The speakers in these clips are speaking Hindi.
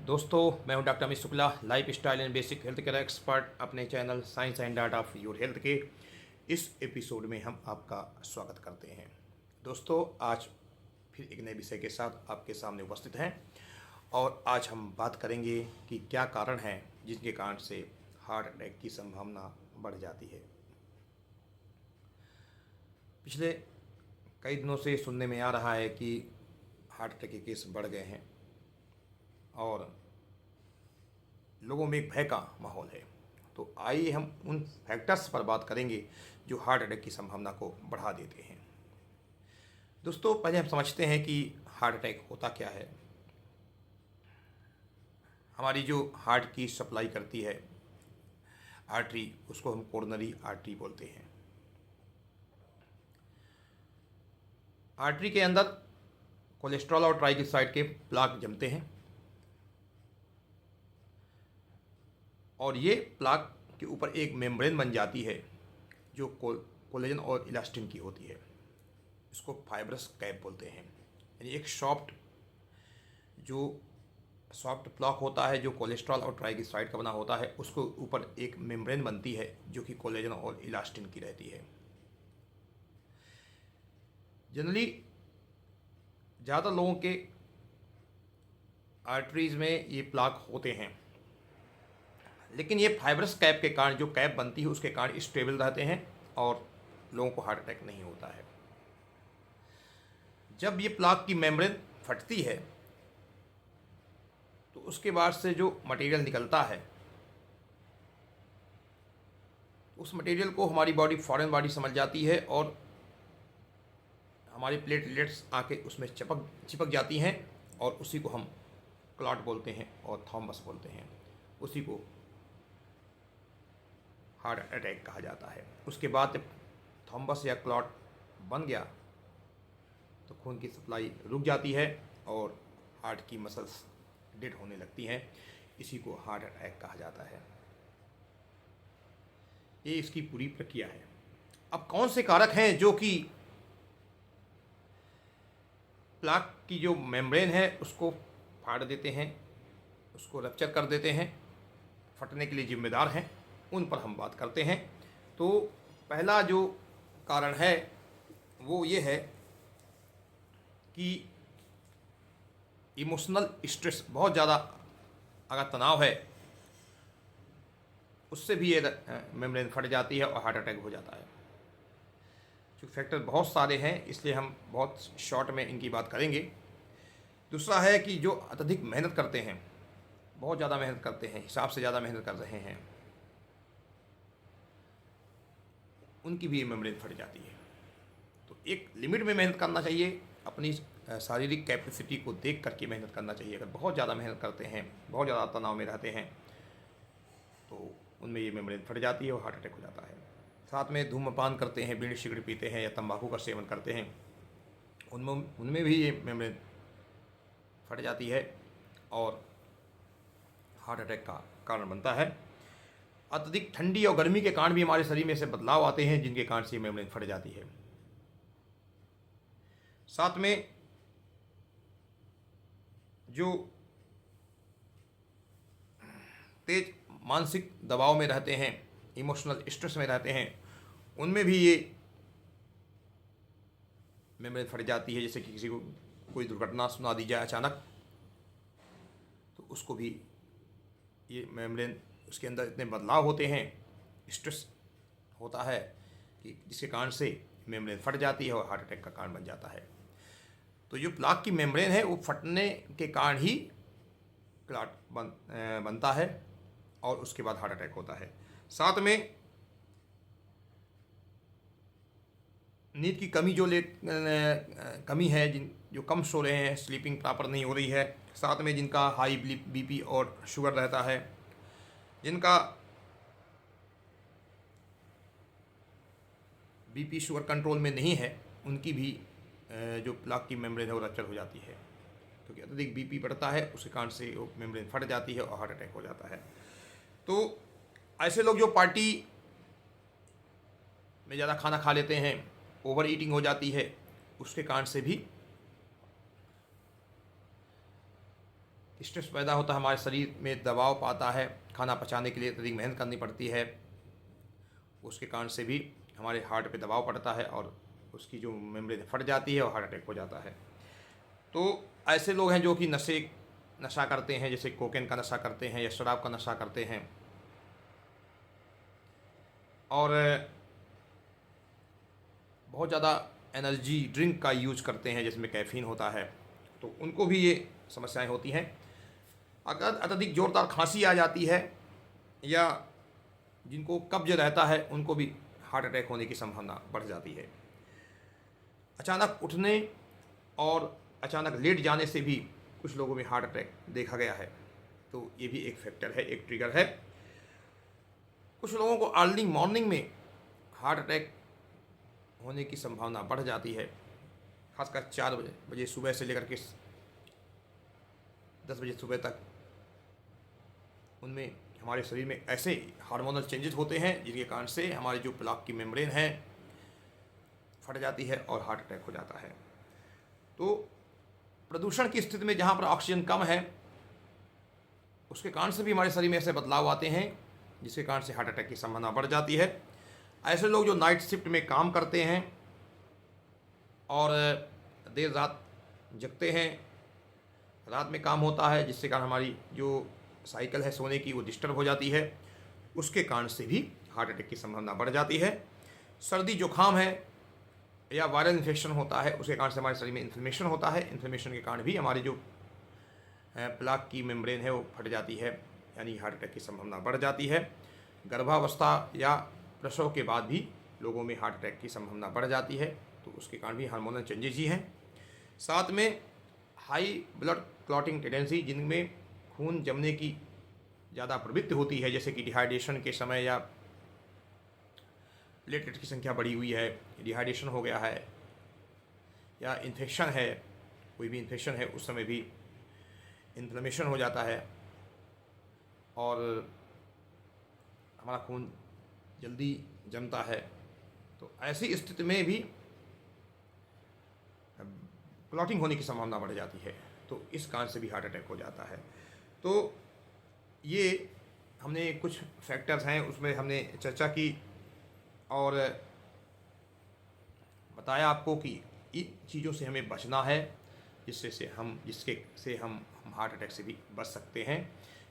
दोस्तों, मैं हूं doctor Amit Shukla, lifestyle and basic health care expert अपने channel science and art of your health के इस एपिसोड में हम आपका स्वागत करते हैं। दोस्तों, आज फिर एक नए विषय के साथ आपके सामने उपस्थित हैं और आज हम बात करेंगे कि क्या कारण हैं जिनके कारण से हार्ट अटैक की संभावना बढ़ जाती है। पिछले कई दिनों से सुनने में आ रहा है कि हार्ट अटैक के केस बढ़ गए हैं और लोगों में एक भय का माहौल है। तो आइए हम उन फैक्टर्स पर बात करेंगे जो हार्ट अटैक की संभावना को बढ़ा देते हैं। दोस्तों, पहले हम समझते हैं कि हार्ट अटैक होता क्या है। हमारी जो हार्ट की सप्लाई करती है आर्टरी, उसको हम कोरोनरी आर्टरी बोलते हैं। आर्टरी के अंदर कोलेस्ट्रॉल और ट्राइग्लिसराइड के प्लाक जमते हैं और ये प्लाक के ऊपर एक मेम्ब्रेन बन जाती है जो कोलेजन और इलास्टिन की होती है। इसको फाइब्रस कैप बोलते हैं। यानी एक सॉफ्ट प्लाक होता है जो कोलेस्ट्रॉल और ट्राइग्लिसराइड का बना होता है, उसको ऊपर एक मेम्ब्रेन बनती है जो कि कोलेजन और इलास्टिन की रहती है। जनरली ज़्यादा लोगों के आर्टरीज में ये प्लाक होते हैं, लेकिन ये फाइब्रस कैप के कारण, जो कैप बनती है उसके कारण स्टेबल रहते हैं और लोगों को हार्ट अटैक नहीं होता है। जब ये प्लाक की मेम्ब्रेन फटती है तो उसके बाद से जो मटेरियल निकलता है, उस मटेरियल को हमारी बॉडी, फॉरेन बॉडी समझ जाती है और हमारी प्लेटलेट्स आके उसमें चिपक जाती हैं और उसी को हम क्लॉट बोलते हैं और थॉम्बस बोलते हैं। उसी को हार्ट अटैक कहा जाता है। उसके बाद जब थॉम्बस या क्लॉट बन गया तो खून की सप्लाई रुक जाती है और हार्ट की मसल्स डेड होने लगती हैं। इसी को हार्ट अटैक कहा जाता है। ये इसकी पूरी प्रक्रिया है। अब कौन से कारक हैं जो कि प्लाक की जो मेम्ब्रेन है उसको फाड़ देते हैं, उसको रप्चर कर देते हैं, फटने के लिए जिम्मेदार हैं, उन पर हम बात करते हैं। तो पहला जो कारण है वो ये है कि इमोशनल स्ट्रेस, बहुत ज़्यादा अगर तनाव है उससे भी ये मेम्ब्रेन फट जाती है और हार्ट अटैक हो जाता है। क्योंकि फैक्टर बहुत सारे हैं इसलिए हम बहुत शॉर्ट में इनकी बात करेंगे। दूसरा है कि जो अत्यधिक मेहनत करते हैं, बहुत ज़्यादा मेहनत करते हैं, हिसाब से ज़्यादा मेहनत कर रहे हैं, उनकी भी मेम्ब्रेन फट जाती है। तो एक लिमिट में मेहनत करना चाहिए, अपनी शारीरिक कैपेसिटी को देख करके मेहनत करना चाहिए। अगर बहुत ज़्यादा मेहनत करते हैं, बहुत ज़्यादा तनाव में रहते हैं, तो उनमें ये मेम्ब्रेन फट जाती है और हार्ट अटैक हो जाता है। साथ में धूम्रपान करते हैं, बीड़ी सिगरेट पीते हैं या तंबाकू का सेवन करते हैं, उनमें भी ये मेम्ब्रेन फट जाती है और हार्ट अटैक का कारण बनता है। अत्यधिक ठंडी और गर्मी के कारण भी हमारे शरीर में से बदलाव आते हैं जिनके कारण से मेम्ब्रेन फट जाती है। साथ में जो तेज मानसिक दबाव में रहते हैं, इमोशनल स्ट्रेस में रहते हैं, उनमें भी ये मेम्ब्रेन फट जाती है। जैसे कि किसी को कोई दुर्घटना सुना दी जाए अचानक, तो उसको भी ये मेम्ब्रेन, उसके अंदर इतने बदलाव होते हैं, स्ट्रेस होता है कि जिसके कारण से मेम्ब्रेन फट जाती है और हार्ट अटैक का कारण बन जाता है। तो जो प्लाक की मेम्ब्रेन है वो फटने के कारण ही क्लॉट बनता है और उसके बाद हार्ट अटैक होता है। साथ में नींद की कमी कमी है, जो कम सो रहे हैं, स्लीपिंग प्रॉपर नहीं हो रही है, साथ में जिनका हाई बीपी और शुगर रहता है, जिनका बीपी शुगर कंट्रोल में नहीं है, उनकी भी जो प्लाक की मेम्ब्रेन है वो रप्चर हो जाती है। क्योंकि अत्यधिक बीपी बढ़ता है, उसके कारण से वो मेम्ब्रेन फट जाती है और हार्ट अटैक हो जाता है। तो ऐसे लोग जो पार्टी में ज़्यादा खाना खा लेते हैं, ओवर ईटिंग हो जाती है, उसके कारण से भी स्ट्रेस पैदा होता है, हमारे शरीर में दबाव पाता है, खाना पचाने के लिए अत्यधिक मेहनत करनी पड़ती है, उसके कारण से भी हमारे हार्ट पे दबाव पड़ता है और उसकी जो मेम्ब्रेन फट जाती है और हार्ट अटैक हो जाता है। तो ऐसे लोग हैं जो कि नशा करते हैं, जैसे कोकेन का नशा करते हैं या शराब का नशा करते हैं और बहुत ज़्यादा एनर्जी ड्रिंक का यूज करते हैं जिसमें कैफ़ीन होता है, तो उनको भी ये समस्याएं होती हैं। अगर अत्यधिक ज़ोरदार खांसी आ जाती है या जिनको कब्ज रहता है उनको भी हार्ट अटैक होने की संभावना बढ़ जाती है। अचानक उठने और अचानक लेट जाने से भी कुछ लोगों में हार्ट अटैक देखा गया है, तो ये भी एक फैक्टर है, एक ट्रिगर है। कुछ लोगों को अर्ली मॉर्निंग में हार्ट अटैक होने की संभावना बढ़ जाती है, खासकर 4 बजे सुबह से लेकर के 10 बजे सुबह तक। उनमें हमारे शरीर में ऐसे हार्मोनल चेंजेस होते हैं जिनके कारण से हमारी जो प्लाक की मेम्ब्रेन है फट जाती है और हार्ट अटैक हो जाता है। तो प्रदूषण की स्थिति में जहाँ पर ऑक्सीजन कम है उसके कारण से भी हमारे शरीर में ऐसे बदलाव आते हैं जिसके कारण से हार्ट अटैक की संभावना बढ़ जाती है। ऐसे लोग जो नाइट शिफ्ट में काम करते हैं और देर रात जगते हैं, रात में काम होता है जिसके कारण हमारी जो साइकिल है सोने की वो डिस्टर्ब हो जाती है, उसके कारण से भी हार्ट अटैक की संभावना बढ़ जाती है। सर्दी जुकाम है या वायरल इन्फेक्शन होता है, उसके कारण से हमारे शरीर में इन्फ्लेमेशन होता है, इन्फ्लेमेशन के कारण भी हमारी जो प्लाक की मेम्ब्रेन है वो फट जाती है, यानी हार्ट अटैक की संभावना बढ़ जाती है। गर्भावस्था या प्रसव के बाद भी लोगों में हार्ट अटैक की संभावना बढ़ जाती है, तो उसके कारण भी हार्मोनल चेंजेस ही हैं। साथ में हाई ब्लड क्लॉटिंग टेंडेंसी, जिनमें खून जमने की ज़्यादा प्रवृत्ति होती है, जैसे कि डिहाइड्रेशन के समय या प्लेटलेट की संख्या बढ़ी हुई है, डिहाइड्रेशन हो गया है या इन्फेक्शन है, कोई भी इन्फेक्शन है उस समय भी इन्फ्लेमेशन हो जाता है और हमारा खून जल्दी जमता है। तो ऐसी स्थिति में भी क्लॉटिंग होने की संभावना बढ़ जाती है, तो इस कारण से भी हार्ट अटैक हो जाता है। तो ये हमने कुछ फैक्टर्स हैं उसमें हमने चर्चा की और बताया आपको कि इन चीज़ों से हमें बचना है जिसके से हम हार्ट अटैक से भी बच सकते हैं।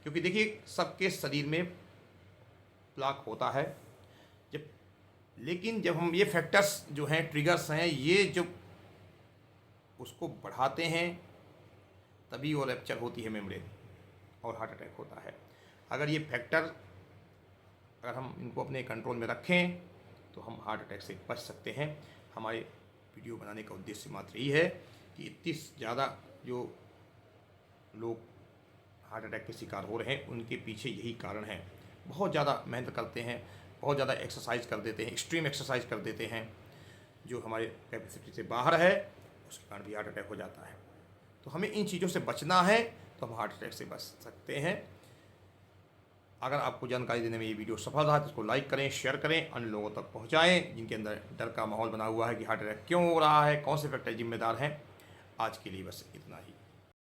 क्योंकि देखिए सबके शरीर में प्लाक होता है, लेकिन जब हम ये फैक्टर्स जो हैं, ट्रिगर्स हैं, ये जब उसको बढ़ाते हैं तभी वो रैप्चर होती है मेम्ब्रेन और हार्ट अटैक होता है। अगर ये फैक्टर अगर हम इनको अपने कंट्रोल में रखें तो हम हार्ट अटैक से बच सकते हैं। हमारे वीडियो बनाने का उद्देश्य मात्र यही है कि इतनी ज़्यादा जो लोग हार्ट अटैक के शिकार हो रहे हैं उनके पीछे यही कारण है। बहुत ज़्यादा मेहनत करते हैं, बहुत ज़्यादा एक्सरसाइज कर देते हैं, एक्सट्रीम एक्सरसाइज कर देते हैं जो हमारे कैपेसिटी से बाहर है, उसके कारण भी हार्ट अटैक हो जाता है। तो हमें इन चीज़ों से बचना है तो हम हार्ट अटैक से बच सकते हैं। अगर आपको जानकारी देने में ये वीडियो सफल रहा तो इसको लाइक करें, शेयर करें, अन्य लोगों तक पहुंचाएं जिनके अंदर डर का माहौल बना हुआ है कि हार्ट अटैक क्यों हो रहा है, कौन से फैक्टर जिम्मेदार हैं। आज के लिए बस इतना ही।